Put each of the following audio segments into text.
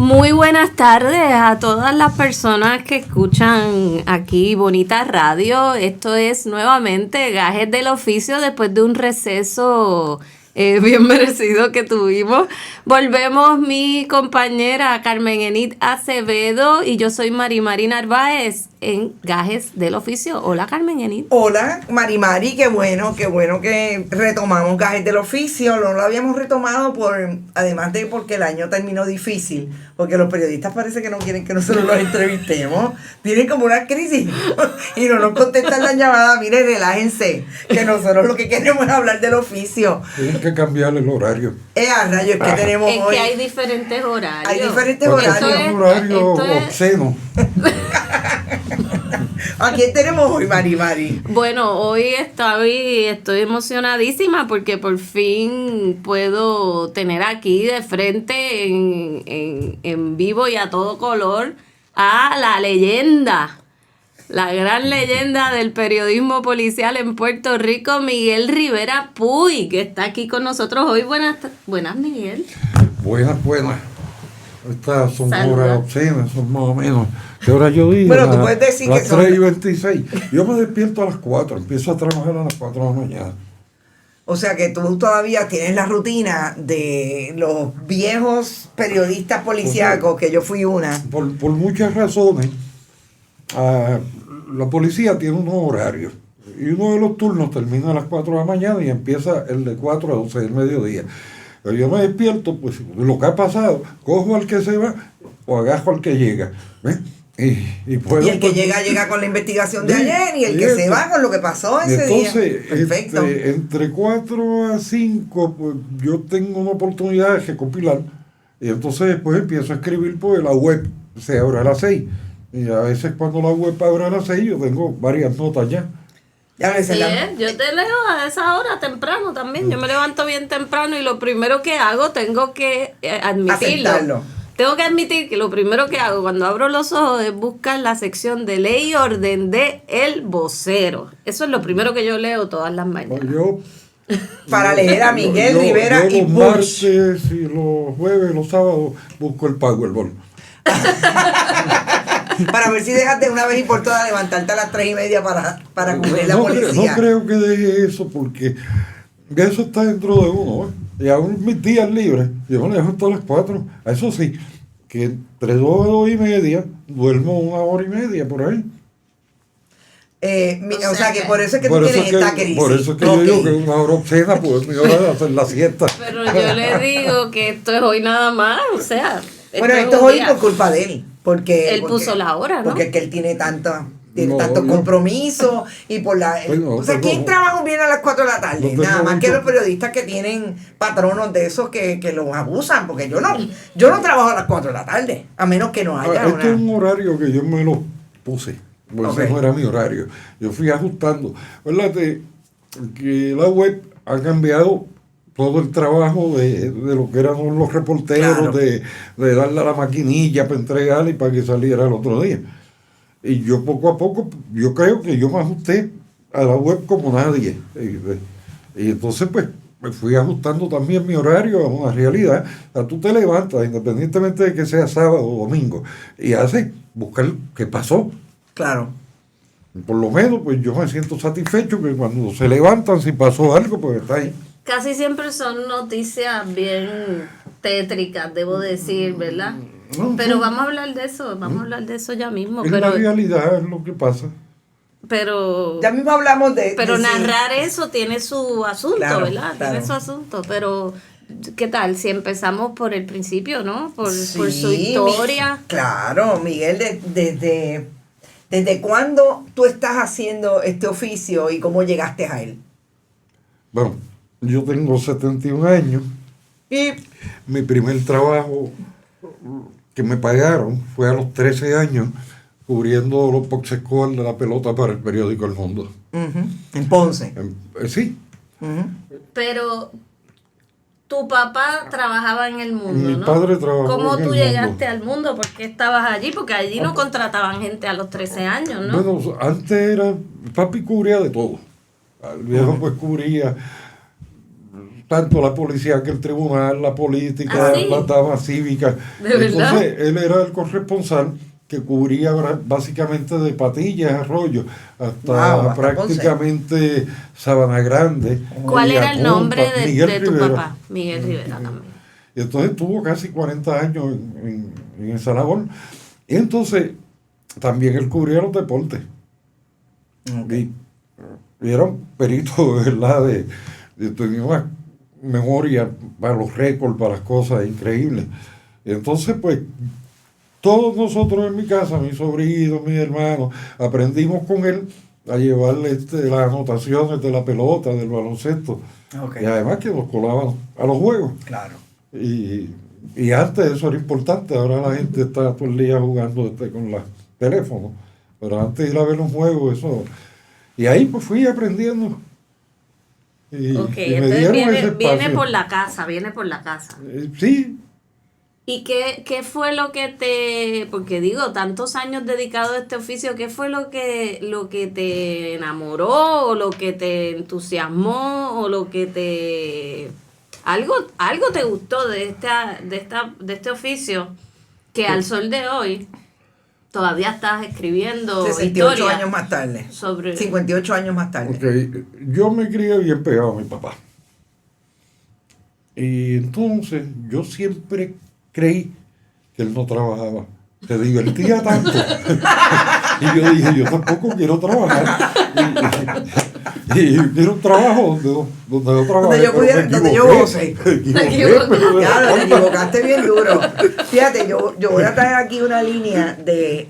Muy buenas tardes a todas las personas que escuchan aquí Bonita Radio. Esto es nuevamente Gajes del Oficio después de un receso bien merecido que tuvimos. Volvemos mi compañera Carmen Enid Acevedo y yo soy Mari Narváez en Gajes del Oficio. Hola Carmen Enid. Hola Mari, qué bueno que retomamos Gajes del Oficio. No lo habíamos retomado además de porque el año terminó difícil, porque los periodistas parece que no quieren que nosotros los entrevistemos. Tienen como una crisis y no nos contestan la llamada. Mire, relájense, que nosotros lo que queremos es hablar del oficio. Tienen que cambiar el horario. Rayos, es que tenemos es hoy. que hay diferentes horarios. Hay diferentes Porque horarios. es un horario obsceno. ¿A quién tenemos hoy, Mari? Bueno, hoy estoy emocionadísima porque por fin puedo tener aquí de frente en vivo y a todo color a la leyenda, la gran leyenda del periodismo policial en Puerto Rico, Miguel Rivera Puy, que está aquí con nosotros hoy. Buenas, Miguel. Buenas. Estas son Saluda. horas obscenas, son más o menos. ¿Qué hora yo digo? Bueno, tú puedes decir las que son 3:26. Yo me despierto a las 4, empiezo a trabajar a las 4 de la mañana. O sea que tú todavía tienes la rutina de los viejos periodistas policíacos, que yo fui una. Por muchas razones, la policía tiene unos horarios. Y uno de los turnos termina a las 4 de la mañana y empieza el de 4 a 12 del mediodía. Pero yo me despierto, pues lo que ha pasado, cojo al que se va o agajo al que llega. ¿Ves? Y puedo, Y el que llega con la investigación de ayer, y el que se va con lo que pasó ese día. Perfecto. Entre 4 a 5, pues yo tengo una oportunidad de recopilar. Y entonces después empiezo a escribir, pues la web se abre a las 6. Y a veces cuando la web abre a las 6, yo tengo varias notas ya. Ya me Sí, yo te leo a esa hora temprano también. Yo me levanto bien temprano y lo primero que hago, tengo que admitirlo. Aceptarlo. Tengo que admitir que lo primero que hago cuando abro los ojos es buscar la sección de ley y orden de El Vocero. Eso es lo primero que yo leo todas las mañanas. Para leer a Miguel Rivera y los Bush. martes y los jueves, los sábados, busco el Powerball. Para ver si dejas de una vez y por todas levantarte a las 3:30 para cubrir la policía. No creo que deje eso porque eso está dentro de uno. Y aún mis días libres, yo me levanto a las 4. Eso sí, que entre 2 y 2:30 duermo 1 hora y media por ahí. O sea que por eso es que tú tienes esta crisis. Por eso es que yo digo que es una hora obscena, pues es mi hora de hacer la siesta. Pero yo le digo que esto es hoy nada más, o sea. Bueno, esto es hoy por culpa de él. Porque él puso la hora, ¿no? Porque es que él tiene tantos compromisos y por la... o sea, ¿quién trabaja bien a las 4 de la tarde? Nada más que los periodistas que tienen patronos de esos que los abusan, porque yo no trabajo a las 4 de la tarde, a menos que no haya Este es un horario que yo me lo puse, porque ese no era mi horario. Yo fui ajustando. Fíjate que la web ha cambiado todo el trabajo de lo que eran los reporteros, claro, de darle a la maquinilla para entregarle y para que saliera el otro día. Y yo poco a poco, yo creo que yo me ajusté a la web como nadie. Y entonces pues me fui ajustando también mi horario a una realidad. O sea, tú te levantas, independientemente de que sea sábado o domingo, y haces buscar qué pasó. Claro. Por lo menos pues yo me siento satisfecho que cuando se levantan, si pasó algo, pues está ahí. Casi siempre son noticias bien tétricas, debo decir, ¿verdad? No, pero sí. Vamos a hablar de eso ya mismo. Es la realidad, es lo que pasa. Pero ya mismo hablamos de... Pero narrar eso tiene su asunto, claro, ¿verdad? Claro. Tiene su asunto, pero ¿qué tal? Si empezamos por el principio, ¿no? Por su historia. Claro, Miguel, ¿desde cuándo tú estás haciendo este oficio y cómo llegaste a él? Bueno, yo tengo 71 años y mi primer trabajo que me pagaron fue a los 13 años cubriendo los boxescore de la pelota para el periódico El Mundo. ¿En Ponce? Sí. Pero tu papá trabajaba en El Mundo, Mi ¿no? padre trabajaba ¿Cómo en tú El llegaste Mundo. al Mundo? ¿Por qué estabas allí? Porque allí no contrataban gente a los 13 años, ¿no? Bueno, antes papi cubría de todo. El viejo pues cubría tanto la policía que el tribunal, la política, ¿Ah, sí? las damas cívicas. ¿De verdad? Entonces, él era el corresponsal que cubría básicamente de Patillas, Arroyo, hasta Wow, hasta prácticamente Sabana Grande. ¿Cuál y era el Apunta, nombre Miguel de tu Rivera. papá? Miguel Rivera también. Y entonces tuvo casi 40 años en esa labor. Y entonces también él cubría los deportes. Okay. Y era un perito, de verdad, tenía una memoria para los récords, para las cosas increíbles. Y entonces, pues, todos nosotros en mi casa, mis sobrinos, mis hermanos, aprendimos con él a llevarle las anotaciones de la pelota, del baloncesto. Okay. Y además que nos colaban a los juegos. Claro. Y antes eso era importante, ahora la gente está todo el día jugando con los teléfonos. Pero antes de ir a ver un juego, eso... Y ahí pues fui aprendiendo. Y me entonces dieron ese viene espacio. por la casa, viene por la casa. Sí. ¿Y qué fue lo que porque digo, tantos años dedicado a este oficio, qué fue lo que te enamoró, o lo que te entusiasmó, o lo que algo te gustó de este oficio, que al sol de hoy todavía estás escribiendo 68 historias años más tarde. sobre 58 años más tarde. Okay. Yo me crié bien pegado a mi papá. Y entonces yo siempre creí que él no trabajaba. Se divertía tanto. Y yo dije, yo tampoco quiero trabajar. Y quiero un trabajo donde yo trabaje. Donde yo goce. Claro, te equivocaste bien duro. Fíjate, yo voy a traer aquí una línea de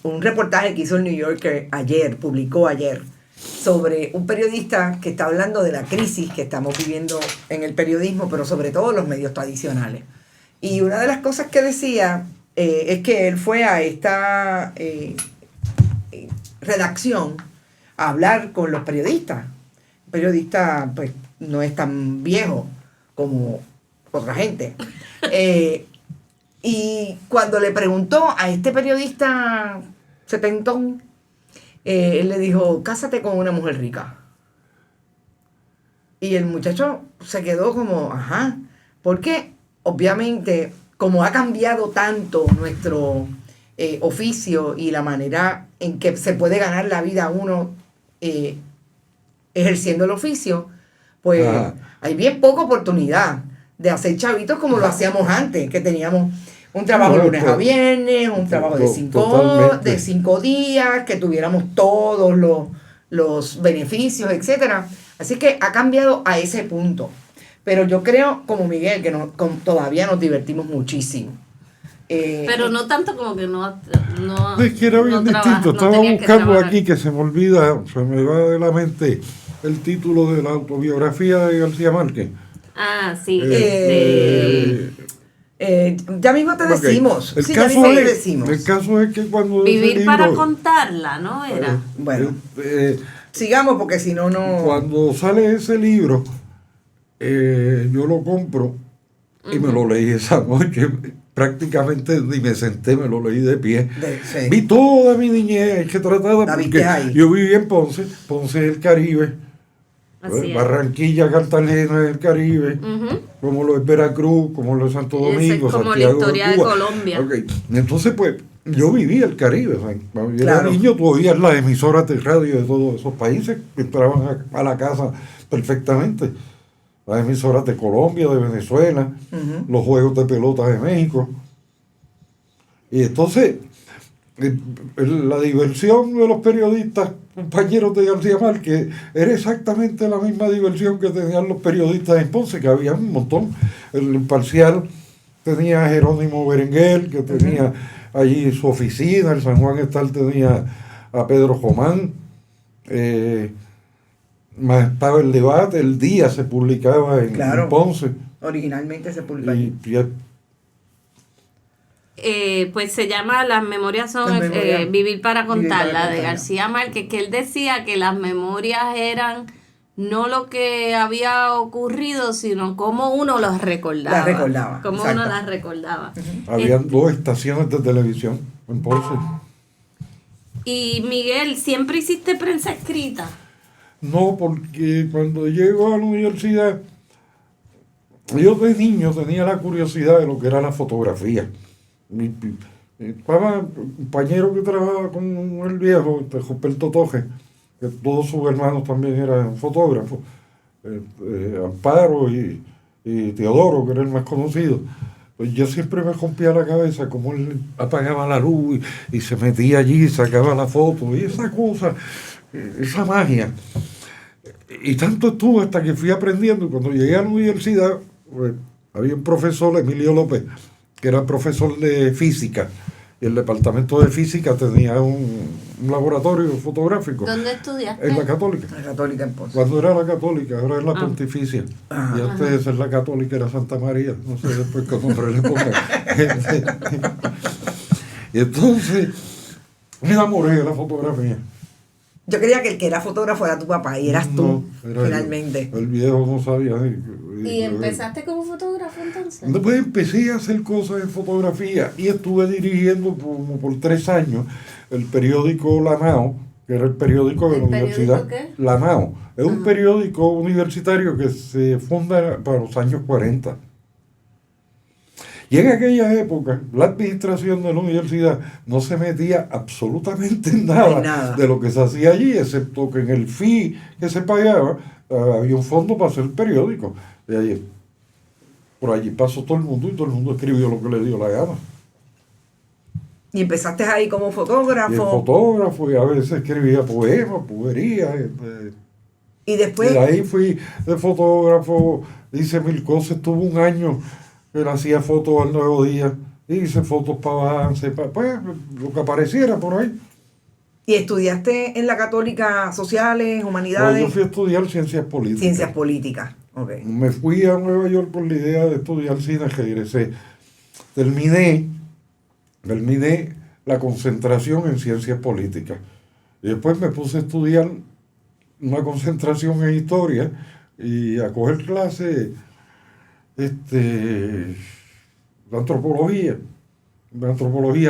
un reportaje que hizo el New Yorker publicó ayer, sobre un periodista que está hablando de la crisis que estamos viviendo en el periodismo, pero sobre todo en los medios tradicionales. Y una de las cosas que decía es que él fue a esta redacción a hablar con los periodistas. El periodista pues no es tan viejo como otra gente. Y cuando le preguntó a este periodista setentón, él le dijo, cásate con una mujer rica. Y el muchacho se quedó como, ajá, porque obviamente como ha cambiado tanto nuestro oficio y la manera en que se puede ganar la vida uno ejerciendo el oficio, pues hay bien poca oportunidad de hacer chavitos como lo hacíamos antes, que teníamos un trabajo lunes a viernes, un trabajo de 5 días, que tuviéramos todos los beneficios, etcétera. Así que ha cambiado a ese punto. Pero yo creo, como Miguel, que todavía nos divertimos muchísimo. pero no tanto como que no Es que era bien distinto. Estaba buscando aquí, que se me olvida, se me va de la mente el título de la autobiografía de García Márquez. Ah, sí. Ya mismo te decimos. El sí, caso ya mismo es, te decimos. El caso es que cuando Vivir ese para libro, contarla, ¿no? Era. Bueno, sigamos porque si no, no... Cuando sale ese libro, yo lo compro y me lo leí esa noche. Prácticamente ni me senté, me lo leí de pie. Sí. Vi toda mi niñez que trataba, La porque viste ahí. yo viví en Ponce, Ponce es el Caribe, Así es. Barranquilla, Cartagena es el Caribe, como lo es Veracruz, como lo es Santo Y esa es Domingo, como Santiago la historia de Cuba. Colombia. Okay. Entonces, pues, yo viví el Caribe. O sea, cuando yo era Claro. niño, tú oías las emisoras de radio de todos esos países que entraban a la casa perfectamente. Las emisoras de Colombia, de Venezuela, los juegos de pelota de México. Y entonces, la diversión de los periodistas, compañeros de García Márquez, era exactamente la misma diversión que tenían los periodistas en Ponce, que había un montón. El Imparcial tenía a Jerónimo Berenguer, que tenía allí su oficina, el San Juan Estal tenía a Pedro Jomán, más estaba el debate, el día se publicaba en Ponce. Originalmente se publicó allí. Pues se llama Las memorias son Vivir para contarla, de García Márquez, que él decía que las memorias eran no lo que había ocurrido, sino cómo uno las recordaba. Las recordaba. Cómo exacto. uno las recordaba. Habían 2 estaciones de televisión en Ponce. Y Miguel, ¿siempre hiciste prensa escrita? No, porque cuando llego a la universidad, yo de niño tenía la curiosidad de lo que era la fotografía. Estaba un compañero que trabajaba con el viejo, Roberto Toje, que todos sus hermanos también eran fotógrafos, Amparo y Teodoro, que era el más conocido. Pues yo siempre me rompía la cabeza cómo él apagaba la luz y se metía allí y sacaba la foto, y esa cosa, esa magia. Y tanto estuvo hasta que fui aprendiendo. Cuando llegué a la universidad, pues, había un profesor, Emilio López, que era profesor de física. Y el departamento de física tenía un laboratorio fotográfico. ¿Dónde estudiaste? En la Católica. La Católica en Ponce. Cuando era la Católica, ahora es la Pontificia. Ajá. Y antes de ser la Católica era Santa María. No sé después qué nombre le pongan. Y entonces me enamoré de la fotografía. Yo quería que el que era fotógrafo era tu papá y eras tú, era finalmente. El viejo no sabía. ¿Y empezaste como fotógrafo entonces? Después empecé a hacer cosas en fotografía y estuve dirigiendo como por 3 años el periódico La Nao, que era el periódico de la universidad. ¿Qué? La Nao. Es un periódico universitario que se funda para los años 40. Y en aquella época, la administración de la universidad no se metía absolutamente en nada de lo que se hacía allí, excepto que en el fee que se pagaba había un fondo para hacer el periódico. Y allí, por allí pasó todo el mundo y todo el mundo escribió lo que le dio la gana. Y empezaste ahí como fotógrafo. Y fotógrafo, y a veces escribía poemas, poerías. Y después... Y ahí fui de fotógrafo, hice 1000 cosas, estuve un año que le hacía fotos al Nuevo Día, hice fotos para Avance, pues lo que apareciera por ahí. ¿Y estudiaste en la Católica Sociales, Humanidades? No, yo fui a estudiar Ciencias Políticas. Ciencias Políticas, ok. Me fui a Nueva York por la idea de estudiar cine, regresé. Terminé la concentración en Ciencias Políticas. Y después me puse a estudiar una concentración en Historia y a coger clases de antropología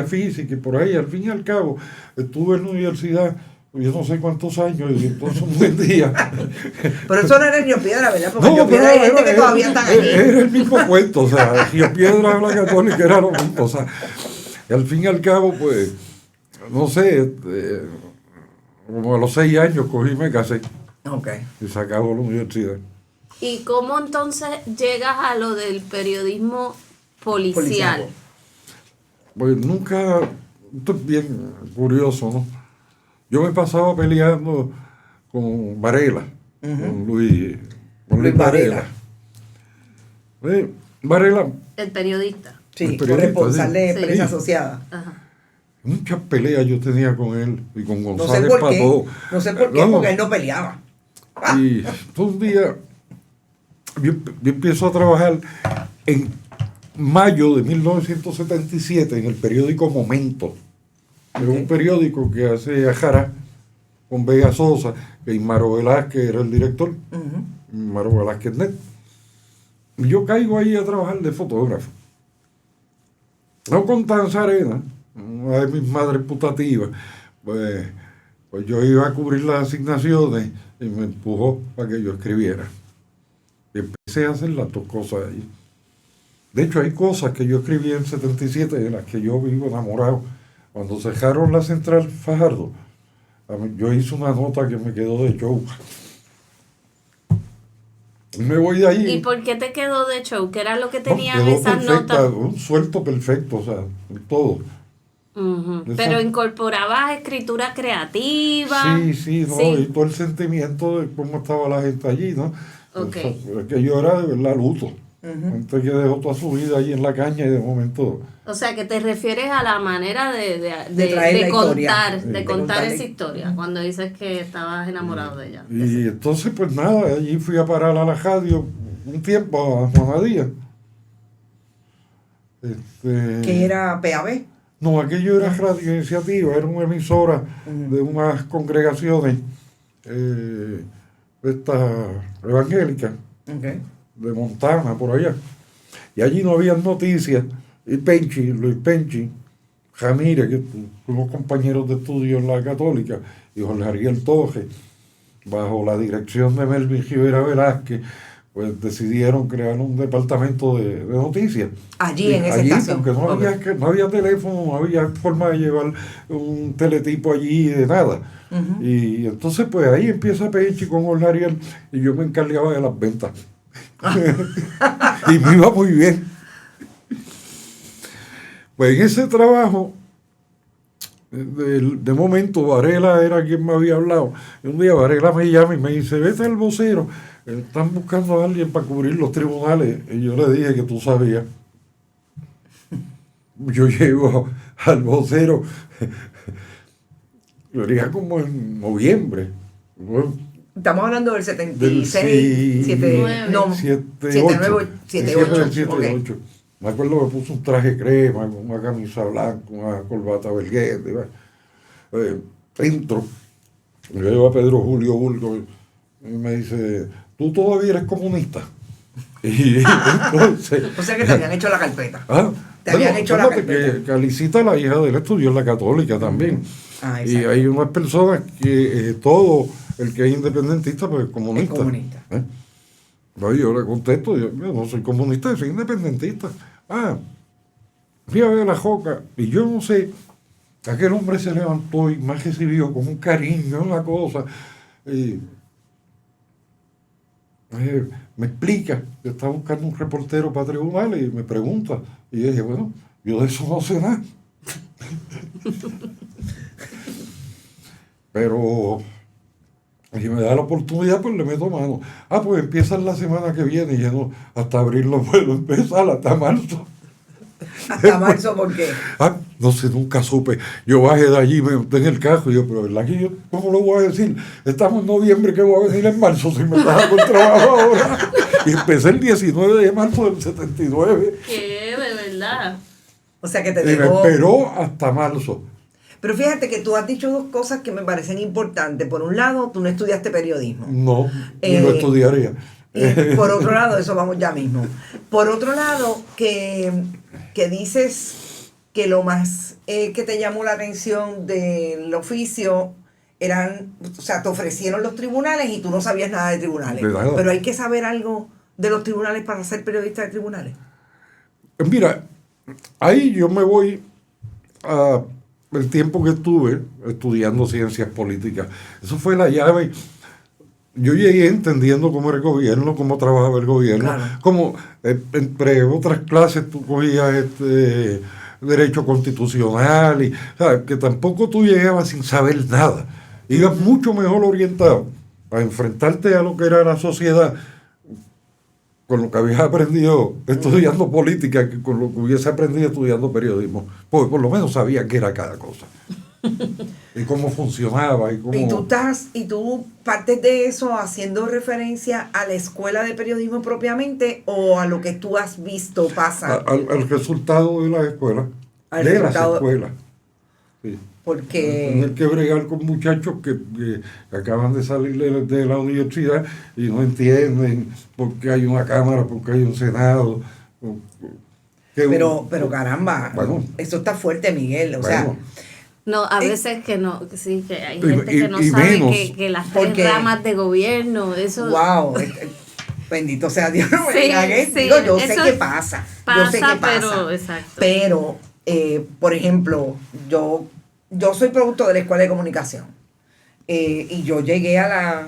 física y por ahí. Al fin y al cabo estuve en la universidad yo no sé cuántos años y entonces un buen día. Pero eso no era Río Piedra, ¿verdad? Porque Río Piedra hay gente que todavía están allí. Era el mismo cuento, o sea, Río Piedra, la Católica era lo mismo, o sea, y al fin y al cabo, pues, no sé, como a los 6 años cogí y me casé. Ok. Y se acabó la universidad. ¿Y cómo entonces llegas a lo del periodismo policial? Pues nunca, esto es bien curioso, ¿no? Yo me pasaba peleando con Varela, con Luis Varela. Varela. El periodista. Sí, corresponsal de prensa asociada. Ajá. Muchas peleas yo tenía con él y con González No sé por qué, Pató. no sé por qué, porque él no peleaba. Y un día yo empiezo a trabajar en mayo de 1977 en el periódico Momento. Era un periódico que hace Ajara con Vega Sosa, que Imaro Velázquez era el director, Imaro Velázquez Net. Y yo caigo ahí a trabajar de fotógrafo. No con Tanza Arena, una de mis madres putativas, pues yo iba a cubrir las asignaciones y me empujó para que yo escribiera. Y empecé a hacer las 2 cosas ahí. De hecho, hay cosas que yo escribí en 77 de las que yo vivo enamorado. Cuando cerraron la central Fajardo, yo hice una nota que me quedó de show. Me voy de allí. ¿Y por qué te quedó de show? ¿Qué era lo que tenían quedó esas perfecta, notas? un suelto perfecto, o sea, todo. Pero incorporabas escritura creativa. Sí, ¿no? Y todo el sentimiento de cómo estaba la gente allí, ¿no? Okay. Que yo era de verdad luto. Gente que dejó toda su vida allí en la caña y de momento... O sea, que te refieres a la manera de contar esa historia, cuando dices que estabas enamorado de ella. Y entonces, pues nada, allí fui a parar a la radio un tiempo, a Juana Díaz. ¿Qué era PAB? No, aquello era Radio Iniciativa, era una emisora de unas congregaciones estas evangélicas. Okay. De Montana, por allá. Y allí no había noticias. Y Luis Penchi, Ramírez, que fuimos compañeros de estudio en la Católica, y Jorge Ariel Toje, bajo la dirección de Melvin Rivera Velázquez, pues decidieron crear un departamento de noticias. Allí en esa estación. Porque no había teléfono, no había forma de llevar un teletipo allí, de nada. Y entonces pues ahí empieza Penchi con Olariel y yo me encargaba de las ventas. Y me iba muy bien. Pues en ese trabajo, de momento Varela era quien me había hablado. Y un día Varela me llama y me dice, vete al vocero, están buscando a alguien para cubrir los tribunales. Y yo le dije que tú sabías. Yo llego al vocero, yo diría como en noviembre. Bueno, estamos hablando del 76, 78. Me acuerdo que puso un traje crema, con una camisa blanca, una corbata verguete. Entro, yo llevo a Pedro Julio Burgos y me dice, ¿tú todavía eres comunista? Y entonces, o sea que te habían hecho la carpeta. Te habían hecho la carpeta. Que Alicita, la hija de él, estudió en la Católica también. Y hay unas personas que todo el que es independentista, pues es comunista. Es comunista. Yo le contesto, yo no soy comunista, yo soy independentista. Fui a ver la Joca y yo no sé, aquel hombre se levantó y me recibió con un cariño en la cosa. Me explica que está buscando un reportero para tribunales y me pregunta. Y yo dije, bueno, yo de eso no sé nada. Pero si me da la oportunidad, pues le meto mano. Pues empiezan la semana que viene y ya no, hasta abril no puedo empezar, hasta marzo. ¿Hasta marzo por qué? No sé, nunca supe. Yo bajé de allí, me monté en el carro y yo, pero ¿verdad que yo cómo lo voy a decir? Estamos en noviembre, que voy a venir en marzo si me estás con trabajo ahora. Y empecé el 19 de marzo del 79. ¿Qué? ¿De verdad? O sea que te y dejó... me esperó hasta marzo. Pero fíjate que tú has dicho dos cosas que me parecen importantes. Por un lado, tú no estudiaste periodismo. No, ni lo estudiaría. Por otro lado, eso vamos ya mismo. Por otro lado, que dices que lo más que te llamó la atención del oficio eran, o sea, te ofrecieron los tribunales y tú no sabías nada de tribunales. Pero hay que saber algo de los tribunales para ser periodista de tribunales. Mira, ahí yo me voy a el tiempo que estuve estudiando ciencias políticas. Eso fue la llave. Yo llegué entendiendo cómo era el gobierno, cómo trabajaba el gobierno, claro. Como entre otras clases tú cogías derecho constitucional, y, o sea, que tampoco tú llegabas sin saber nada. Ibas mucho mejor orientado a enfrentarte a lo que era la sociedad con lo que habías aprendido estudiando política que con lo que hubiese aprendido estudiando periodismo. Porque por lo menos sabía qué era cada cosa. Y cómo funcionaba. ¿Y tú partes de eso haciendo referencia a la escuela de periodismo propiamente o a lo que tú has visto pasar? Al resultado de las escuelas. De las escuelas. Sí. Porque... Tener que bregar con muchachos que acaban de salir de la universidad y no entienden por qué hay una Cámara, por qué hay un Senado. Pero caramba, bueno, eso está fuerte, Miguel. O sea... No, a veces que no, sí, que hay gente que no sabe que las tres ramas de gobierno, eso... ¡Wow! Bendito sea Dios. Sí, digo, yo sé qué pasa. Yo sé qué pasa. Pero, exacto. Pero, por ejemplo, yo soy producto de la Escuela de Comunicación. Y yo llegué a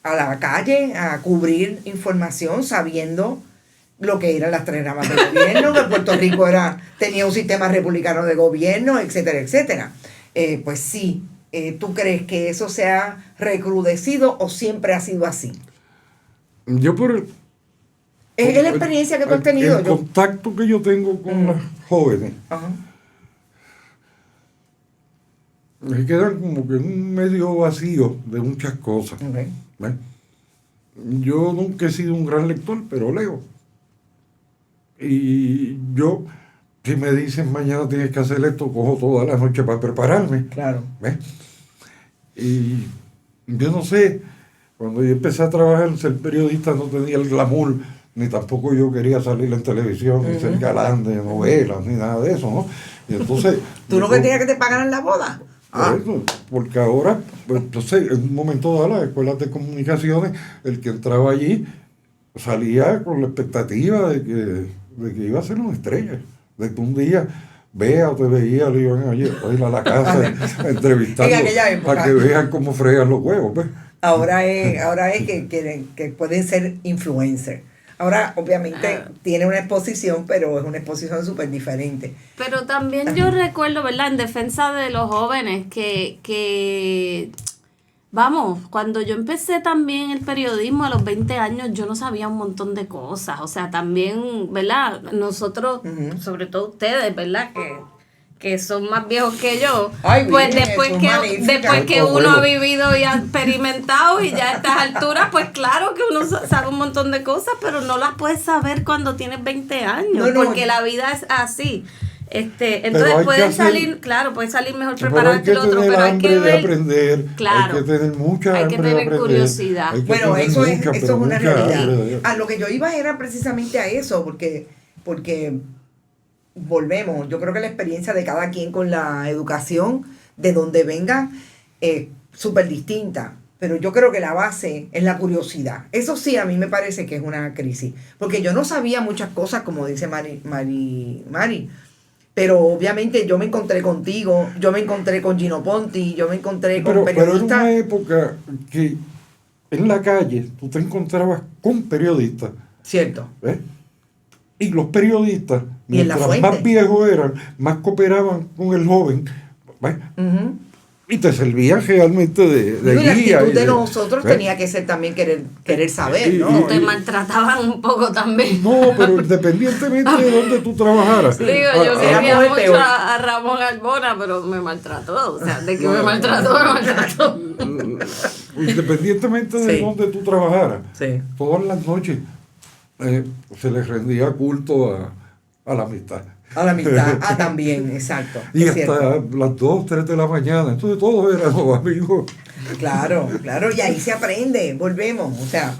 la calle a cubrir información sabiendo lo que eran las tres ramas de gobierno, que Puerto Rico tenía un sistema republicano de gobierno, etcétera, etcétera. Pues sí, ¿tú crees que eso se ha recrudecido o siempre ha sido así? Yo por es la experiencia que tú has tenido. El contacto que yo tengo con los jóvenes. Ajá. Me quedan como que en un medio vacío de muchas cosas. Okay. Yo nunca he sido un gran lector, pero leo. Y yo, si me dicen mañana tienes que hacer esto, cojo toda la noche para prepararme. Claro. ¿Ves? Y yo no sé, cuando yo empecé a trabajar en ser periodista no tenía el glamour, ni tampoco yo quería salir en televisión, ni ser galán de novelas, ni nada de eso, ¿no? Y entonces... ¿Tú no querías que te pagaran la boda? Por eso, porque ahora, pues, entonces, en un momento dado, las escuelas de comunicaciones, el que entraba allí salía con la expectativa de que iba a ser una estrella, de que un día vea o te veía, le iban a ir a la casa a entrevistarlo para que vean cómo fregan los huevos. Pues. Ahora es que pueden ser influencers. Ahora, obviamente, tiene una exposición, pero es una exposición súper diferente. Pero también yo recuerdo, ¿verdad? En defensa de los jóvenes, vamos, cuando yo empecé también el periodismo a los 20 años, yo no sabía un montón de cosas. O sea, también, ¿verdad? Nosotros, sobre todo ustedes, ¿verdad? Que son más viejos que yo, Ay, pues bien, después que uno ha vivido y ha experimentado y ya a estas alturas, pues claro que uno sabe un montón de cosas, pero no las puedes saber cuando tienes 20 años, porque la vida es así. Entonces puedes salir mejor preparado que el otro, pero hay que ver, aprender, claro, hay que tener mucha hambre de aprender, curiosidad. Bueno, eso es una realidad. A lo que yo iba era precisamente a eso, porque volvemos, yo creo que la experiencia de cada quien con la educación, de donde venga, es súper distinta. Pero yo creo que la base es la curiosidad. Eso sí, a mí me parece que es una crisis. Porque yo no sabía muchas cosas, como dice Mari. Pero obviamente yo me encontré contigo, yo me encontré con Gino Ponti, yo me encontré con periodistas. Pero era una época que en la calle tú te encontrabas con periodistas. Cierto. ¿Ves? Y los periodistas, y mientras más viejos eran, más cooperaban con el joven. ¿Ves? Uh-huh. Y te servían realmente de y la guía. actitud de nosotros tenía que ser también querer saber, ¿no? Te maltrataban un poco también. No, pero independientemente de dónde tú trabajaras. Digo, yo quería mucho a Ramón Arbona, pero me maltrató. O sea, de que me maltrató. Independientemente de dónde tú trabajaras, todas las noches se les rendía culto a la amistad. A la amistad, también, exacto. Y hasta las 2, 3 de la mañana, entonces todos éramos amigos. Claro, y ahí se aprende, volvemos. O sea,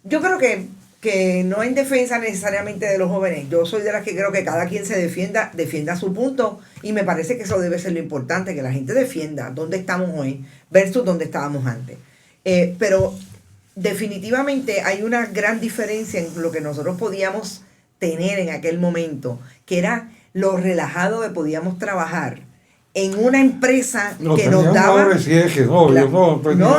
yo creo que no en defensa necesariamente de los jóvenes, yo soy de las que creo que cada quien se defienda su punto, y me parece que eso debe ser lo importante, que la gente defienda dónde estamos hoy versus dónde estábamos antes. Pero definitivamente hay una gran diferencia en lo que nosotros podíamos tener en aquel momento, que era lo relajado que podíamos trabajar en una empresa que nos daba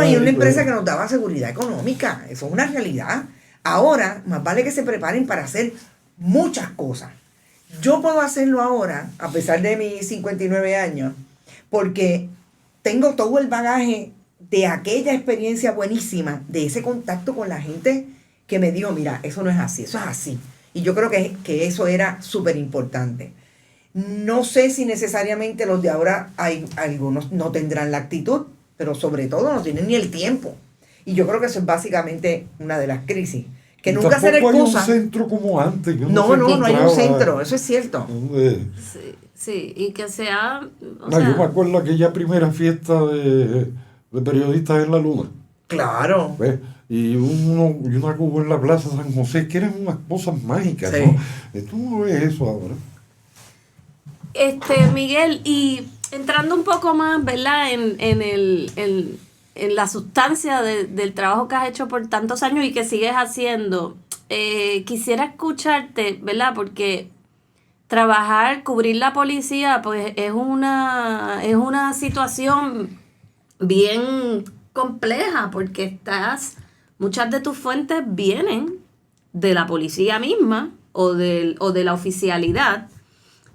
y una empresa que nos daba seguridad económica. Eso es una realidad. Ahora más vale que se preparen para hacer muchas cosas. Yo puedo hacerlo ahora a pesar de mis 59 años porque tengo todo el bagaje de aquella experiencia buenísima, de ese contacto con la gente que me dijo, mira, eso no es así, eso es así. Y yo creo que eso era súper importante. No sé si necesariamente los de ahora, algunos no tendrán la actitud, pero sobre todo no tienen ni el tiempo. Y yo creo que eso es básicamente una de las crisis. Que nunca se le excusa. Hay un centro como antes. No hay un centro, eso es cierto. Sí, y que sea... yo me acuerdo aquella primera fiesta de periodistas en la Luna. Claro. ¿Ves? Y una que hubo en la Plaza San José, que eran unas cosas mágicas, ¿no? Tú no ves eso ahora. Miguel, y entrando un poco más, ¿verdad? En la sustancia del trabajo que has hecho por tantos años y que sigues haciendo, quisiera escucharte, ¿verdad? Porque cubrir la policía, pues es una situación bien compleja, porque muchas de tus fuentes vienen de la policía misma o de la oficialidad,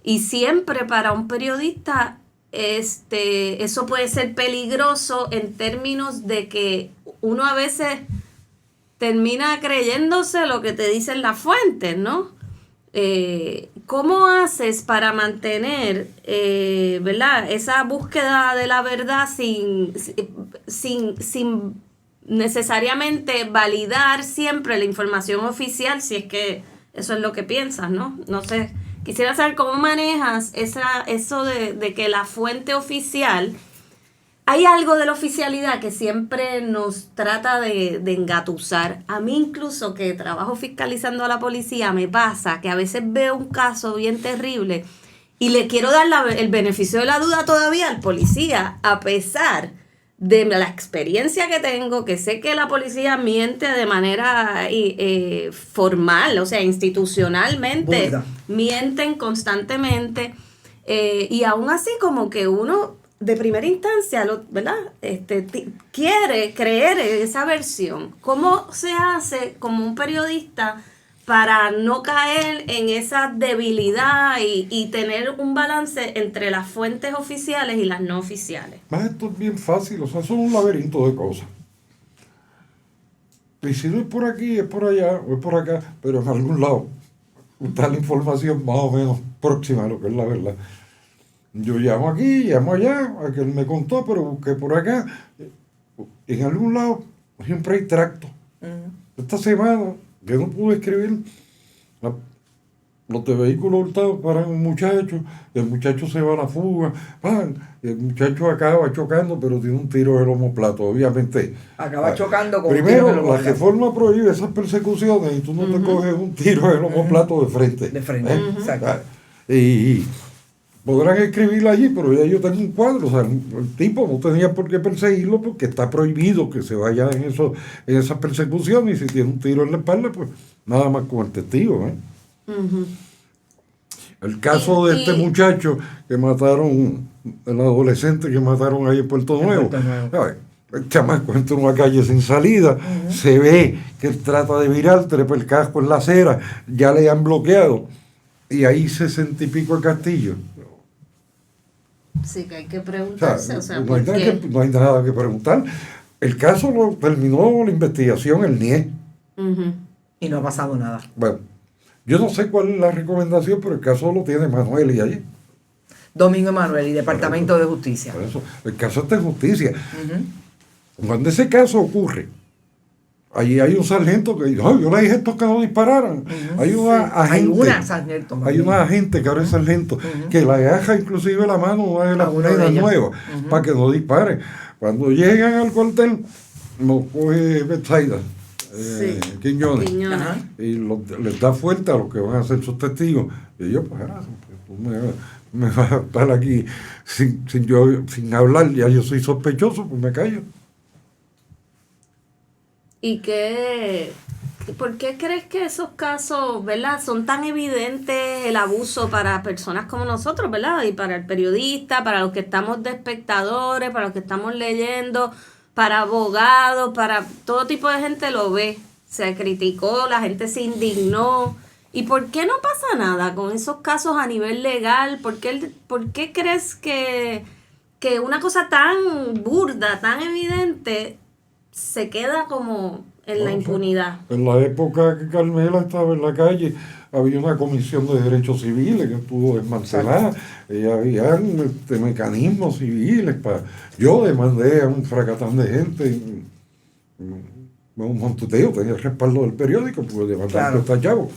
y siempre para un periodista eso puede ser peligroso en términos de que uno a veces termina creyéndose lo que te dicen las fuentes, ¿no? ¿Cómo haces para mantener, ¿verdad?, esa búsqueda de la verdad sin necesariamente validar siempre la información oficial, si es que eso es lo que piensas, ¿no? No sé, quisiera saber cómo manejas eso de que la fuente oficial, hay algo de la oficialidad que siempre nos trata de engatusar. A mí incluso, que trabajo fiscalizando a la policía, me pasa que a veces veo un caso bien terrible Y le quiero dar el beneficio de la duda todavía al policía, a pesar de la experiencia que tengo, que sé que la policía miente de manera formal, o sea, institucionalmente, Burda. mienten constantemente, y aún así como que uno de primera instancia, ¿verdad? Quiere creer esa versión. ¿Cómo se hace como un periodista para no caer en esa debilidad y tener un balance entre las fuentes oficiales y las no oficiales? Más esto es bien fácil, o sea, son un laberinto de cosas. Y si no es por aquí, es por allá, o es por acá, pero en algún lado está la información más o menos próxima a lo que es la verdad. Yo llamo aquí, llamo allá, a que él me contó, pero busqué por acá. En algún lado siempre hay tracto. Esta semana, que no pude escribir, los de vehículos hurtados paran a un muchacho, el muchacho se va a la fuga, el muchacho acaba chocando, pero tiene un tiro del omoplato, obviamente. Acaba chocando con primero, un tiro del la omoplato. reforma prohíbe esas persecuciones y tú no te coges un tiro del omoplato de frente. De frente, exacto. Y podrán escribirlo allí, pero ya yo tengo un cuadro, o sea, el tipo no tenía por qué perseguirlo porque está prohibido que se vaya en esas persecuciones, y si tiene un tiro en la espalda, pues nada más con el testigo, El caso de este muchacho que mataron, el adolescente que mataron ahí en Puerto Nuevo. ¿Sabes? El chamaco entra en una calle sin salida, se ve que él trata de virar, trepa el casco en la acera, ya le han bloqueado, y ahí 60 y pico de Castillo. Sí, que hay que preguntarse, no hay nada que preguntar. El caso lo terminó la investigación el NIE. Y no ha pasado nada. Bueno, yo no sé cuál es la recomendación, pero el caso lo tiene Manuel y allí. Domingo Emanuel y Departamento de Justicia. Por eso, el caso está en justicia. Cuando ese caso ocurre, allí hay un sargento que dice, yo le dije a estos que no dispararan. Hay una agente que ahora es sargento, que le agarra inclusive la mano a una de las nenas nuevas para que no dispare. Cuando llegan al cuartel, nos coge Betsaida, Quiñones, y les da fuerte a los que van a ser sus testigos. Y yo, pues, tú me vas a estar aquí sin hablar, ya yo soy sospechoso, pues me callo. ¿Y por qué crees que esos casos, ¿verdad?, son tan evidentes, el abuso para personas como nosotros, ¿verdad?, y para el periodista, para los que estamos de espectadores, para los que estamos leyendo, para abogados, para todo tipo de gente lo ve? Se criticó, la gente se indignó. ¿Y por qué no pasa nada con esos casos a nivel legal? ¿Por qué crees que una cosa tan burda, tan evidente, se queda como en la impunidad? En la época que Carmela estaba en la calle, había una comisión de derechos civiles que estuvo desmantelada, y había mecanismos civiles para... Yo demandé a un fracatán de gente, un montuteo, tenía el respaldo del periódico, porque demandar a chavo.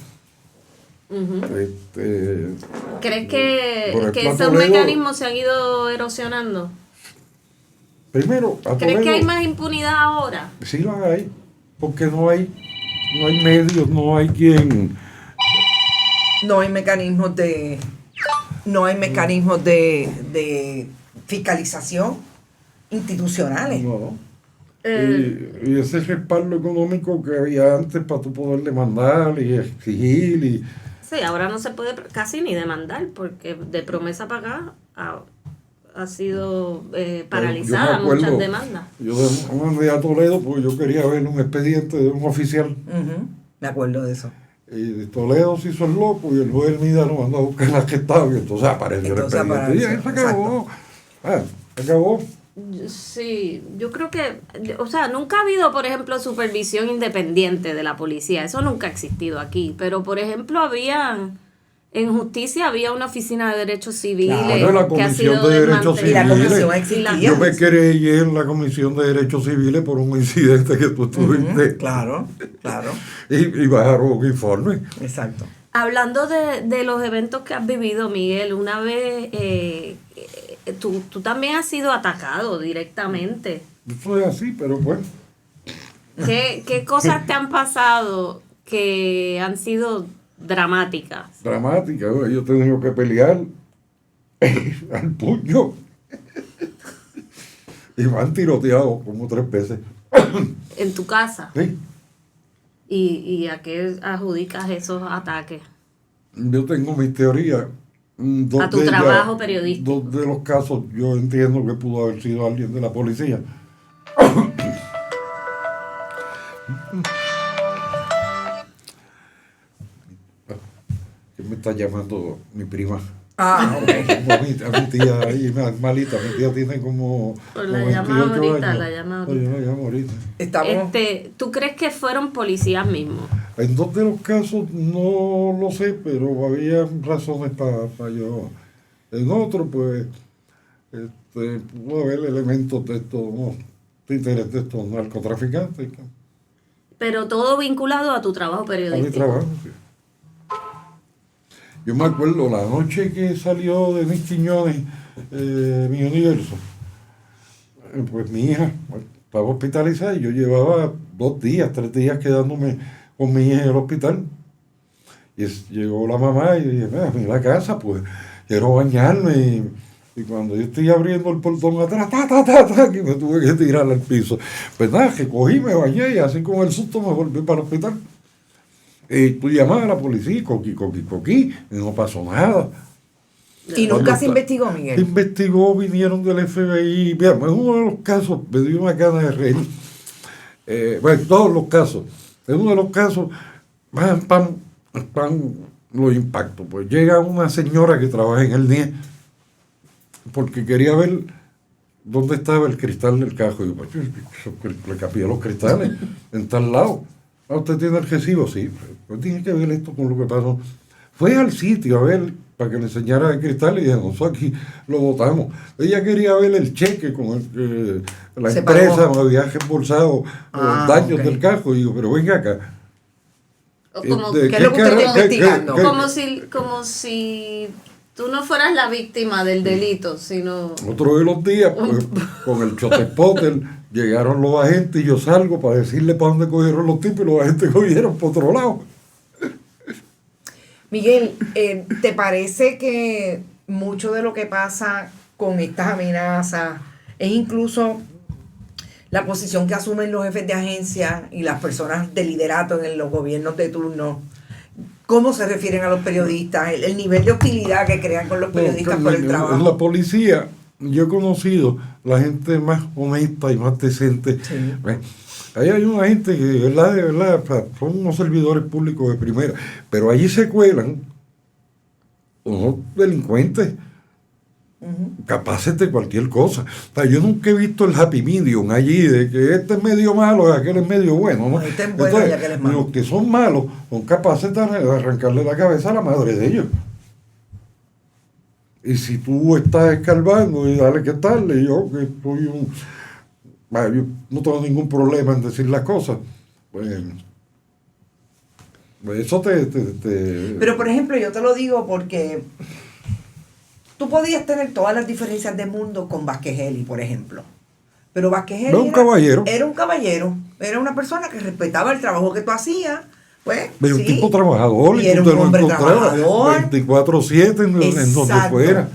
¿Crees que esos mecanismos se han ido erosionando? Primero, ¿Crees que hay más impunidad ahora? Sí la hay, porque no hay medios, no hay quien... No hay mecanismos de fiscalización institucionales. No. Y ese respaldo económico que había antes para tú poder demandar y exigir. Sí, ahora no se puede casi ni demandar, porque de promesa para acá ha sido paralizada muchas demandas. Yo demandé a Toledo porque yo quería ver un expediente de un oficial. Me acuerdo de eso. Y Toledo se hizo el loco y el juez Hermida nos mandó a buscar la que estaba, y entonces apareció el expediente. Y se acabó. Se acabó. Sí, yo creo que, o sea, nunca ha habido, por ejemplo, supervisión independiente de la policía. Eso nunca ha existido aquí. Pero, por ejemplo, en justicia había una oficina de derechos civiles, que ha sido desmantelada. Yo me querellé en la Comisión de Derechos Civiles por un incidente que tú tuviste. Claro. Y bajaron un informe. Exacto. Hablando de los eventos que has vivido, Miguel, una vez tú también has sido atacado directamente. Yo soy así, pero bueno. ¿Qué cosas te han pasado que han sido dramáticas? Yo he tenido que pelear al puño. Y me han tiroteado como 3 veces. ¿En tu casa? Sí. ¿Y a qué adjudicas esos ataques? Yo tengo mis teorías. A tu trabajo periodístico. 2 de los casos yo entiendo que pudo haber sido alguien de la policía. Que me está llamando mi prima. Ah, ok. A mi tía ahí, malita. Mi tía tiene como. Pues la como llama 28 ahorita, años. la llama Yo ahorita. la llamo ahorita. Estamos. ¿Tú crees que fueron policías mismos? En 2 de los casos no lo sé, pero había razones para yo. En otro, pues, pudo haber elementos de estos, títeres de estos narcotraficantes. Pero todo vinculado a tu trabajo A mi periodístico. trabajo, sí. Yo me acuerdo la noche que salió de Mis Quiñones, Mi Universo, pues mi hija estaba hospitalizada y yo llevaba 2 días, 3 días quedándome con mi hija en el hospital. Y llegó la mamá y dije, mira la casa, pues quiero bañarme. Y cuando yo estoy abriendo el portón atrás, que me tuve que tirar al piso. Pues nada, que cogí, me bañé y así con el susto me volví para el hospital. Y tú llamas a la policía, y no pasó nada. Y nunca Cuando se investigó, Miguel. Se investigó, vinieron del FBI. Mira, en uno de los casos me dio una gana de reír. Bueno, en todos los casos. En uno de los casos, pan, los impactos. Pues llega una señora que trabaja en el NIE porque quería ver dónde estaba el cristal del cajo. Y yo, pues, le cambié los cristales en tal lado. Ah, ¿usted tiene el recibo? Sí. Pues tiene que ver esto con lo que pasó. Fue al sitio a ver, para que le enseñara el cristal y dije, nosotros aquí lo botamos. Ella quería ver el cheque con el que la Se empresa pagó. me había reembolsado los daños del cajo. Y digo, pero venga acá. O como, ¿qué es lo que usted está investigando? como si tú no fueras la víctima del delito, sino... Otro de los días, pues, con el chotepotter, llegaron los agentes y yo salgo para decirle para dónde cogieron los tipos y los agentes cogieron por otro lado. Miguel, ¿te parece que mucho de lo que pasa con estas amenazas es incluso la posición que asumen los jefes de agencia y las personas de liderato en los gobiernos de turno? ¿Cómo se refieren a los periodistas? El nivel de hostilidad que crean con los periodistas por el En trabajo. la policía, yo he conocido la gente más honesta y más decente. Sí. Ahí hay una gente que de verdad, son unos servidores públicos de primera, pero allí se cuelan unos delincuentes capaces de cualquier cosa. O sea, yo nunca he visto el happy medium allí, de que este es medio malo y aquel es medio bueno, ¿no? Este es bueno y aquel es malo. Los que son malos son capaces de arrancarle la cabeza a la madre de ellos. Y si tú estás escarbando y dale que tal, y yo que soy yo no tengo ningún problema en decir las cosas, pues eso Pero por ejemplo, yo te lo digo porque tú podías tener todas las diferencias del mundo con Vázquez-Heli, por ejemplo. Pero Vázquez-Heli era un caballero. Era un caballero, era una persona que respetaba el trabajo que tú hacías. Pues, pero sí, un tipo trabajador, y era tú un te lo hombre encontrabas trabajador. 24/7 en donde Exacto. fuera.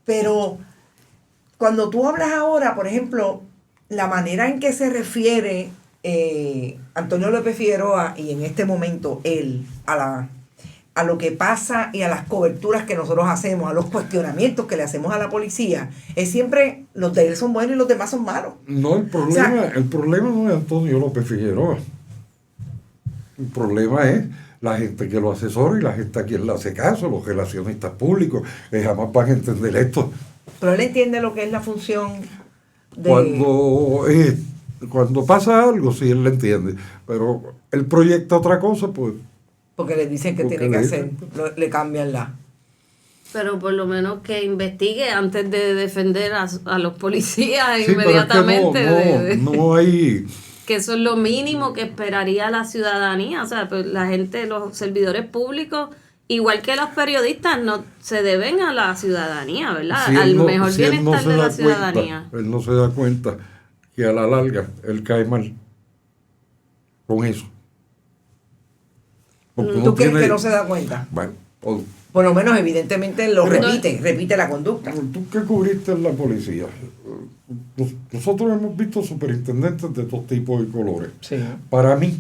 Pero cuando tú hablas ahora, por ejemplo, la manera en que se refiere Antonio López Figueroa y en este momento él a lo que pasa y a las coberturas que nosotros hacemos, a los cuestionamientos que le hacemos a la policía, es siempre los de él son buenos y los demás son malos. No, el problema no es Antonio López Figueroa. El problema es la gente que lo asesora y la gente a quien le hace caso, los relacionistas públicos, que jamás van a entender esto. Pero él entiende lo que es la función de... Cuando pasa algo, sí, él lo entiende. Pero él proyecta otra cosa, pues... Porque le dicen que Porque tiene que le hacer, le cambian la... Pero por lo menos que investigue antes de defender a los policías Sí, pero es que inmediatamente. no hay... Que eso es lo mínimo que esperaría la ciudadanía. O sea, pues la gente, los servidores públicos, igual que los periodistas, no se deben a la ciudadanía, ¿verdad? Si Al él no- mejor si él no bienestar se de da la ciudadanía. cuenta, él no se da cuenta que a la larga él cae mal con eso. Porque ¿Tú crees que no se da cuenta? Bueno, O, Por lo menos, evidentemente, repite la conducta. tú que cubriste en la policía, nosotros hemos visto superintendentes de todos tipos y colores. Sí. Para mí,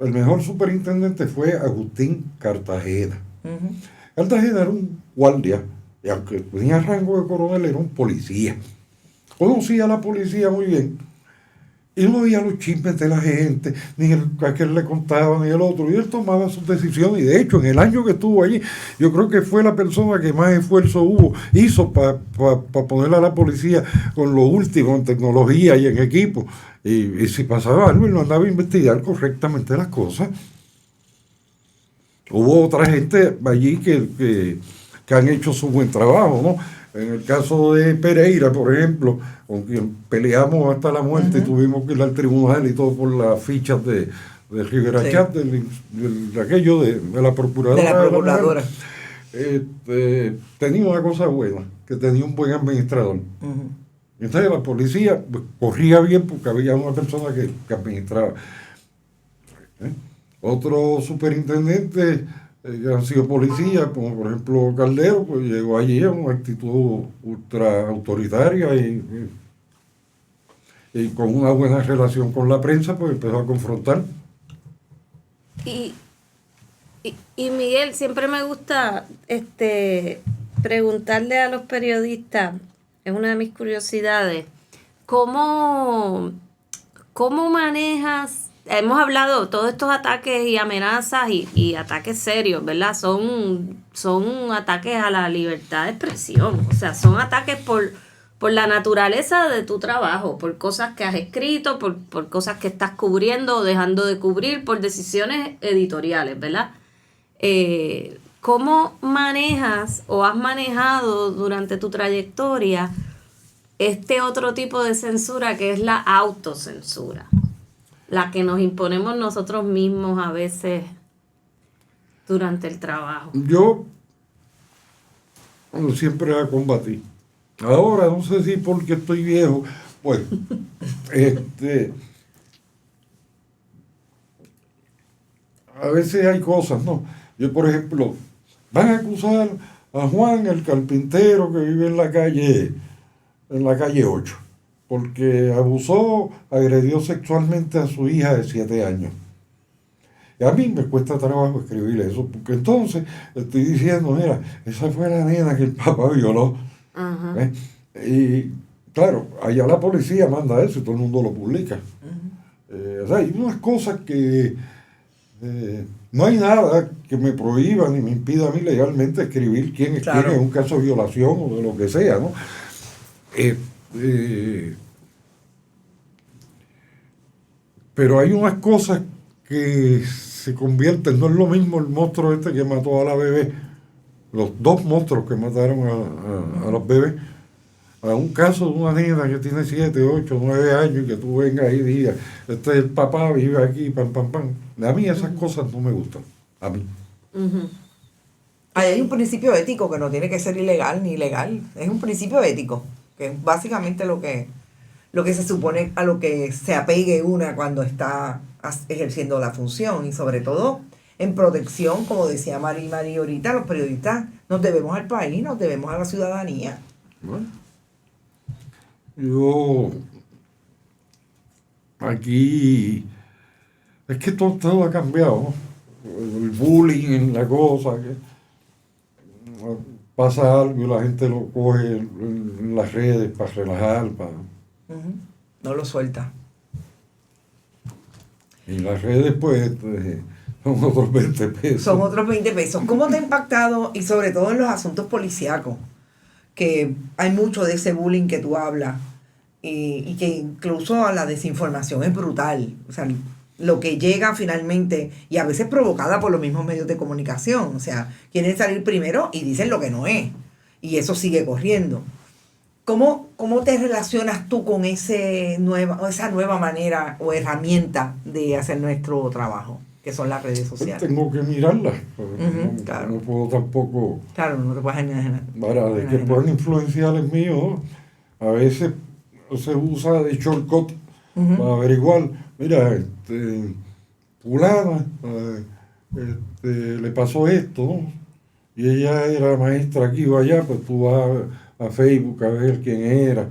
el mejor superintendente fue Agustín Cartagena. Ujú. Cartagena era un guardia, y aunque tenía rango de coronel, era un policía. Conocía a la policía muy bien. Y no oía los chismes de la gente, ni el que aquel le contaba, ni el otro. Y él tomaba sus decisiones. Y de hecho, en el año que estuvo allí, yo creo que fue la persona que más esfuerzo hizo para poner a la policía con lo último en tecnología y en equipo. Y si pasaba algo, él no andaba a investigar correctamente las cosas. Hubo otra gente allí que han hecho su buen trabajo, ¿no? En el caso de Pereira, por ejemplo, con quien peleamos hasta la muerte y tuvimos que ir al tribunal y todo por las fichas de Rivera Chat, de aquello de la procuradora. De la procuradora. Tenía una cosa buena, que tenía un buen administrador. Ujú. Entonces la policía pues, corría bien porque había una persona que administraba. Otros superintendentes que han sido policías, como por ejemplo Caldero, pues llegó allí en una actitud ultra autoritaria y con una buena relación con la prensa, pues empezó a confrontar. Y Miguel, siempre me gusta preguntarle a los periodistas, es una de mis curiosidades, ¿cómo manejas? Hemos hablado de todos estos ataques y amenazas y ataques serios, ¿verdad? Son ataques a la libertad de expresión, o sea, son ataques por la naturaleza de tu trabajo, por cosas que has escrito, por cosas que estás cubriendo o dejando de cubrir, por decisiones editoriales, ¿verdad? ¿Cómo manejas o has manejado durante tu trayectoria este otro tipo de censura que es la autocensura? La que nos imponemos nosotros mismos a veces durante el trabajo. Yo siempre la combatí. Ahora, no sé si porque estoy viejo, pues, a veces hay cosas, ¿no? Yo, por ejemplo, van a acusar a Juan, el carpintero que vive en la calle 8. Porque abusó, agredió sexualmente a su hija de 7 años. Y a mí me cuesta trabajo escribir eso, porque entonces estoy diciendo, mira, esa fue la nena que el papá violó. Ajá. Y claro, allá la policía manda eso y todo el mundo lo publica. O sea, hay unas cosas que no hay nada que me prohíba ni me impida a mí legalmente escribir quién es quién en un caso de violación o de lo que sea, ¿no? Pero hay unas cosas que se convierten, no es lo mismo el monstruo este que mató a la bebé, los 2 monstruos que mataron a los bebés, a un caso de una niña que tiene 7, 8, 9 años y que tú vengas y digas, este es el papá, vive aquí, pam, pam, pam. A mí esas cosas no me gustan, a mí. Uh-huh. Ahí hay un principio ético que no tiene que ser ilegal ni legal, es un principio ético, que es básicamente lo que se supone a lo que se apegue una cuando está ejerciendo la función, y sobre todo en protección, como decía María ahorita, los periodistas nos debemos al país, nos debemos a la ciudadanía. Bueno, yo aquí es que todo ha cambiado, ¿no? El bullying en la cosa, que pasa algo y la gente lo coge en las redes para relajar, No lo suelta. Y las redes, pues, son otros 20 pesos. Son otros 20 pesos. ¿Cómo te ha impactado, y sobre todo en los asuntos policíacos, que hay mucho de ese bullying que tú hablas, y que incluso la desinformación es brutal? O sea, lo que llega finalmente, y a veces provocada por los mismos medios de comunicación. O sea, quieren salir primero y dicen lo que no es. Y eso sigue corriendo. ¿Cómo te relacionas tú con esa nueva manera o herramienta de hacer nuestro trabajo, que son las redes sociales? Tengo que mirarlas. Claro. No puedo tampoco... Claro, no te puedes imaginar. Para de que puedan influenciar el mío, ¿no? A veces se usa de shortcut para averiguar, mira, fulana, le pasó esto, ¿no? y ella era maestra aquí o allá, pues tú vas a Facebook a ver quién era,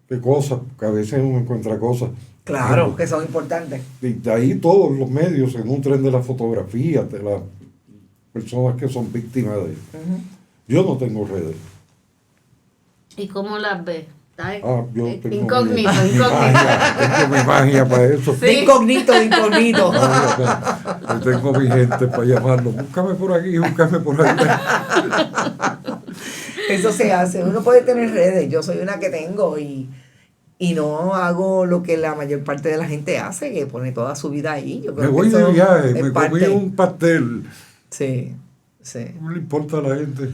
qué cosas, que a veces uno encuentra cosas. Claro, que son importantes. Y de ahí todos los medios se nutren de las fotografías, de las personas que son víctimas de ello. Yo no tengo redes. ¿Y cómo las ves? Yo tengo Incógnito, mi magia, tengo mi magia para eso. Sí. De incógnito. Yo tengo mi gente para llamarlo. Búscame por aquí, búscame por allá. Eso se hace. Uno puede tener redes. Yo soy una que tengo y no hago lo que la mayor parte de la gente hace, que pone toda su vida ahí. Yo creo Me voy que de eso viaje, es me parte. comí un pastel. Sí. No le importa a la gente.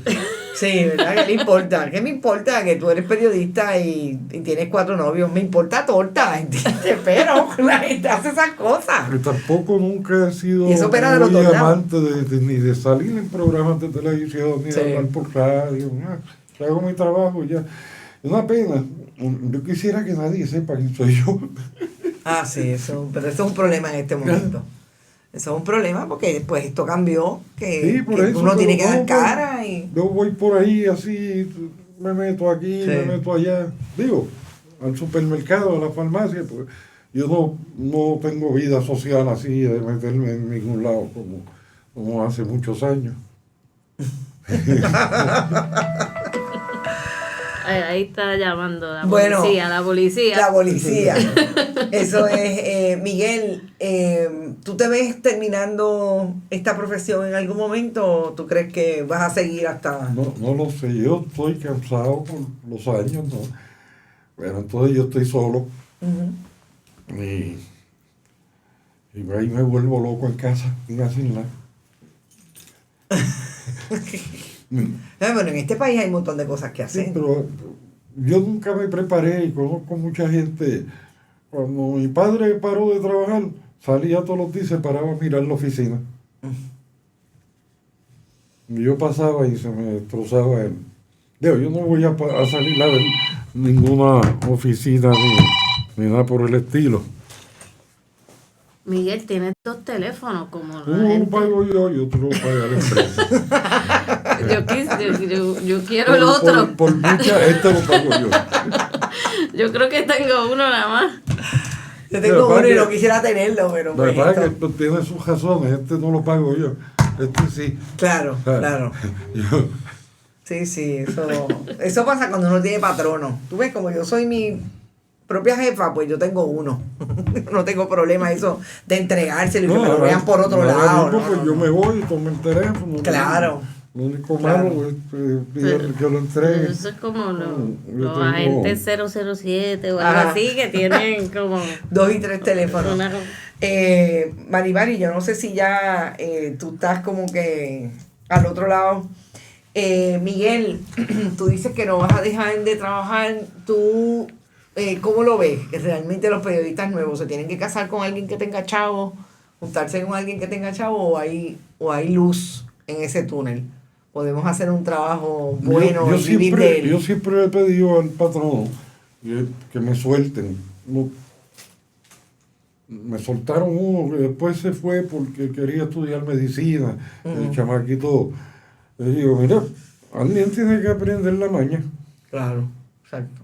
Sí, ¿verdad? ¿Qué le importa? ¿Qué me importa? Que tú eres periodista y tienes 4 novios. Me importa torta, ¿entiendes? Pero la gente hace esas cosas. Pero tampoco nunca he sido Y eso opera de los muy dos lados. amante ni de salir en programas de televisión, ni Sí. de hablar por radio. Hago mi trabajo y ya. Es una pena. Yo quisiera que nadie sepa quién soy yo. Ah, sí, pero eso es un problema en este momento. Eso es un problema porque después esto cambió, que Por que eso, uno tiene que pero dar no, cara y... Yo voy por ahí así, me meto aquí, Sí. me meto allá. Digo, al supermercado, a la farmacia, pues yo no tengo vida social así de meterme en ningún lado como hace muchos años. Ahí está llamando la Bueno, policía, la policía. La policía. Eso es, Miguel, ¿tú te ves terminando esta profesión en algún momento o tú crees que vas a seguir hasta...? No lo sé, yo estoy cansado con los años, ¿no? Pero entonces yo estoy solo Ujú. y ahí me vuelvo loco en casa, sin hacer nada. Bueno, en este país hay un montón de cosas que Sí, hacer. pero yo nunca me preparé y conozco mucha gente. Cuando mi padre paró de trabajar, salía todos los días y se paraba a mirar la oficina. Y yo pasaba y se me destrozaba él. Digo, yo no voy a salir a ver ninguna oficina ni nada por el estilo. Miguel, tienes 2 teléfonos como la Uno lo gente. pago yo y otro lo paga la empresa. Yo quiero el otro. Por mucha, este lo pago yo. Yo creo que tengo uno nada más. Yo tengo Lo que uno pasa y no que- quisiera tenerlo, pero La pues verdad es que esto- esto tiene sus razones, este no lo pago yo, este sí. Claro, claro. Yo, Sí, eso pasa cuando uno tiene patrono. Tú ves, como yo soy mi propia jefa, pues yo tengo uno. No tengo problema eso de entregárselo y que me lo vean por otro ahora lado. mismo, No, pues no, yo no. me voy y tomo el teléfono. Claro. Lo único Claro. malo es pedirle que lo entregue. Eso es como Yo los tengo- agentes 007 o algo Ajá. así que tienen como 2 y 3 teléfonos. una... Maribari, yo no sé si ya tú estás como que al otro lado. Miguel, tú dices que no vas a dejar de trabajar. ¿Tú cómo lo ves? ¿Que realmente los periodistas nuevos se tienen que casar con alguien que tenga chavo, juntarse con alguien que tenga chavo o hay luz en ese túnel? Podemos hacer un trabajo bueno yo y vivir de él. yo siempre le he pedido al patrón que me suelten. Me soltaron uno que después se fue porque quería estudiar medicina, el chamaquito. Le digo, mira, alguien tiene que aprender la maña. Claro, exacto.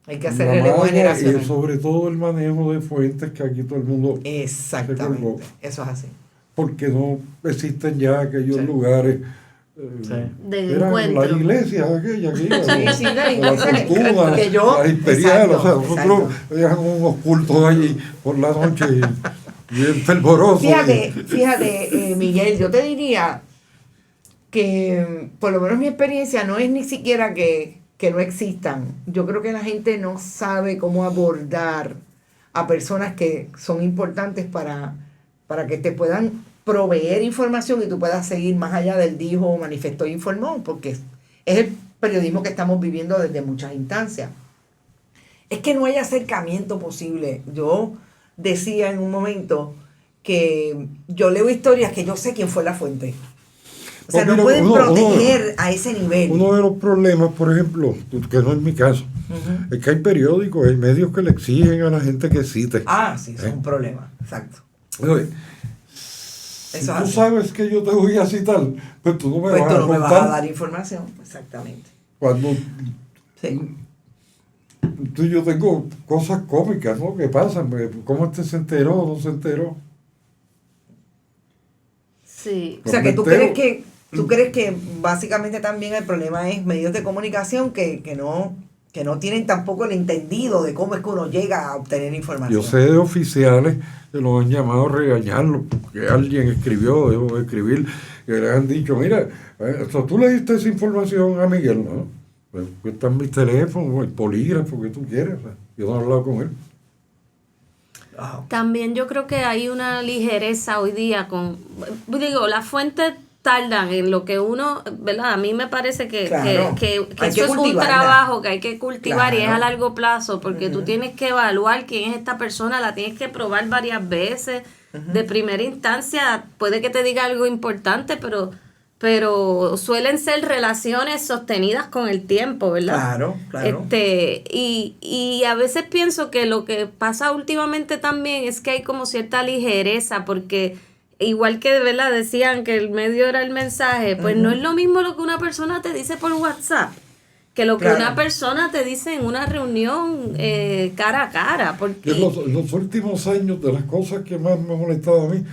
Hay que hacer La relevo maña generacional. y sobre todo el manejo de fuentes que aquí todo el mundo, se Exactamente. colgó. Eso es así. porque no existen ya aquellos Sí. lugares. Sí. De Eran encuentro. las iglesias aquellas que iban, Sí, la la iglesia que fortuna, yo- la imperial, exacto, o sea, nosotros veíamos unos cultos allí por la noche bien fervorosos. Fíjate, Miguel, yo te diría que por lo menos mi experiencia no es ni siquiera que no existan. Yo creo que la gente no sabe cómo abordar a personas que son importantes para que te puedan proveer información y tú puedas seguir más allá del dijo, manifestó e informó, porque es el periodismo que estamos viviendo desde muchas instancias. Es que no hay acercamiento posible. Yo decía en un momento que yo leo historias que yo sé quién fue la fuente. O sea, Pues mira, no pueden uno- proteger a ese nivel. Uno de los problemas, por ejemplo, que no es mi caso, Ujú. es que hay periódicos, hay medios que le exigen a la gente que cite. Ah, sí, eso es un problema. Exacto. Oye, Si Eso tú hace. sabes que yo te voy a citar, pues tú no me Pues vas tú a no me vas contar. a dar información, exactamente. Cuando Sí. tú y yo tengo cosas cómicas, ¿no? Que pasan, ¿cómo este se enteró o no se enteró? Sí. O sea, que Pues tú crees que básicamente también el problema es medios de comunicación que no tienen tampoco el entendido de cómo es que uno llega a obtener información. Yo sé de oficiales que los han llamado a regañarlo porque alguien escribió, debo de escribir, que le han dicho, mira, tú le diste esa información a Miguel, ¿no? Pues está en mi teléfono, el polígrafo que tú quieras, o sea, yo no he hablado con él. Wow. También yo creo que hay una ligereza hoy día digo, las fuentes tardan en lo que uno, ¿verdad? A mí me parece que Claro. que Hay eso que es un cultivarla. trabajo que hay que cultivar y es a Claro. largo plazo, porque tú tienes que evaluar quién es esta persona, la tienes que probar varias veces. De primera instancia, puede que te diga algo importante, pero suelen ser relaciones sostenidas con el tiempo, ¿verdad? Claro, claro. Y a veces pienso que lo que pasa últimamente también es que hay como cierta ligereza, porque igual que, ¿verdad? Decían que el medio era el mensaje, pues no es lo mismo lo que una persona te dice por WhatsApp que lo que Claro. una persona te dice en una reunión cara a cara. Porque En los últimos años, de las cosas que más me han molestado a mí,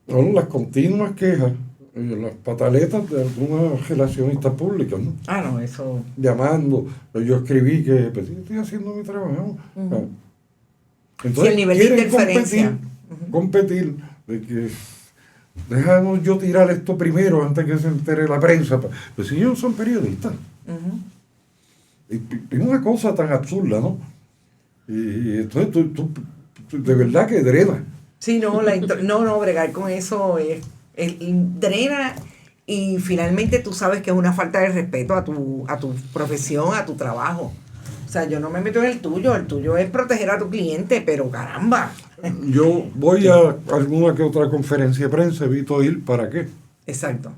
son las continuas quejas, las pataletas de algunas relacionistas públicas, ¿no? Ah, no, eso. Llamando, yo escribí que pues, estoy haciendo mi trabajo. Entonces, Sí, el nivel de quieren interferencia. competir, de que déjanos yo tirar esto primero antes que se entere la prensa. Pues si ellos son periodistas. Y una cosa tan absurda, ¿no? Y entonces tú de verdad que drena. Sí, no, no, bregar con eso drena y finalmente tú sabes que es una falta de respeto a tu profesión, a tu trabajo. O sea, yo no me meto en el tuyo es proteger a tu cliente, pero caramba. Yo voy a alguna que otra conferencia de prensa, evito ir, ¿para qué? Exacto.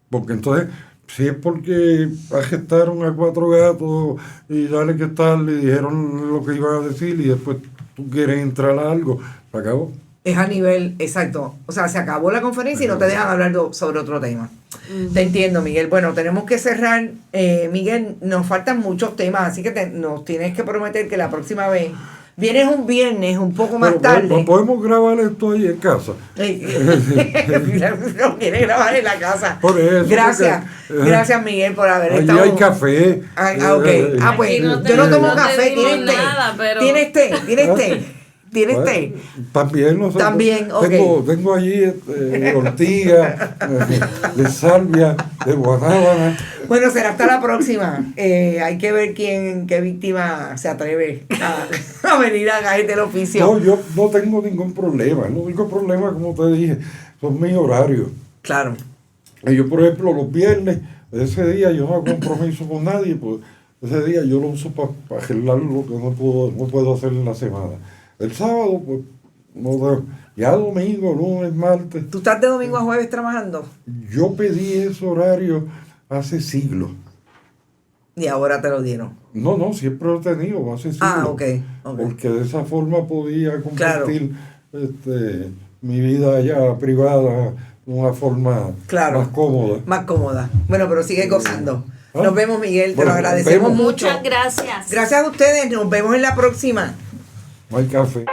Porque entonces, si es porque agestaron a 4 gatos y dale que tal, le dijeron lo que iban a decir y después tú quieres entrar a algo, se acabó. Es a nivel, exacto. O sea, se acabó la conferencia y no te dejan hablar sobre otro tema. Te entiendo, Miguel. Bueno, tenemos que cerrar. Miguel, nos faltan muchos temas, así que nos tienes que prometer que la próxima vez vienes un viernes un poco más tarde. Podemos grabar esto ahí en casa. No quiere grabar en la casa. Por eso, Gracias, porque, gracias Miguel por haber allí estado. hay café. Ok. Pues Aquí no yo no tomo te café. dimos ¿Tienes té? nada, pero- ¿Tienes té? ¿Tienes té? ¿Tienes té? También nosotros. También, ok. Tengo allí ortiga, de salvia, de guanábana. Bueno, será hasta la próxima. Hay que ver qué víctima se atreve a venir a caer del oficio. No, yo no tengo ningún problema. El único problema, como te dije, son mis horarios. Claro. Yo, por ejemplo, los viernes, ese día yo no hago compromiso con nadie, pues ese día yo lo uso para arreglar lo que no puedo hacer en la semana. El sábado, pues, ya domingo, lunes, martes. ¿Tú estás de domingo a jueves trabajando? Yo pedí ese horario hace siglos. Y ahora te lo dieron. No, siempre lo he tenido, hace siglos. Ah, ok. Porque de esa forma podía compartir mi vida ya privada de una forma Claro. más cómoda. Más cómoda. Bueno, pero sigue gozando. Ah. Nos vemos, Miguel. Te Bueno, lo agradecemos nos vemos. mucho. Muchas gracias. Gracias a ustedes. Nos vemos en la próxima. No hay café.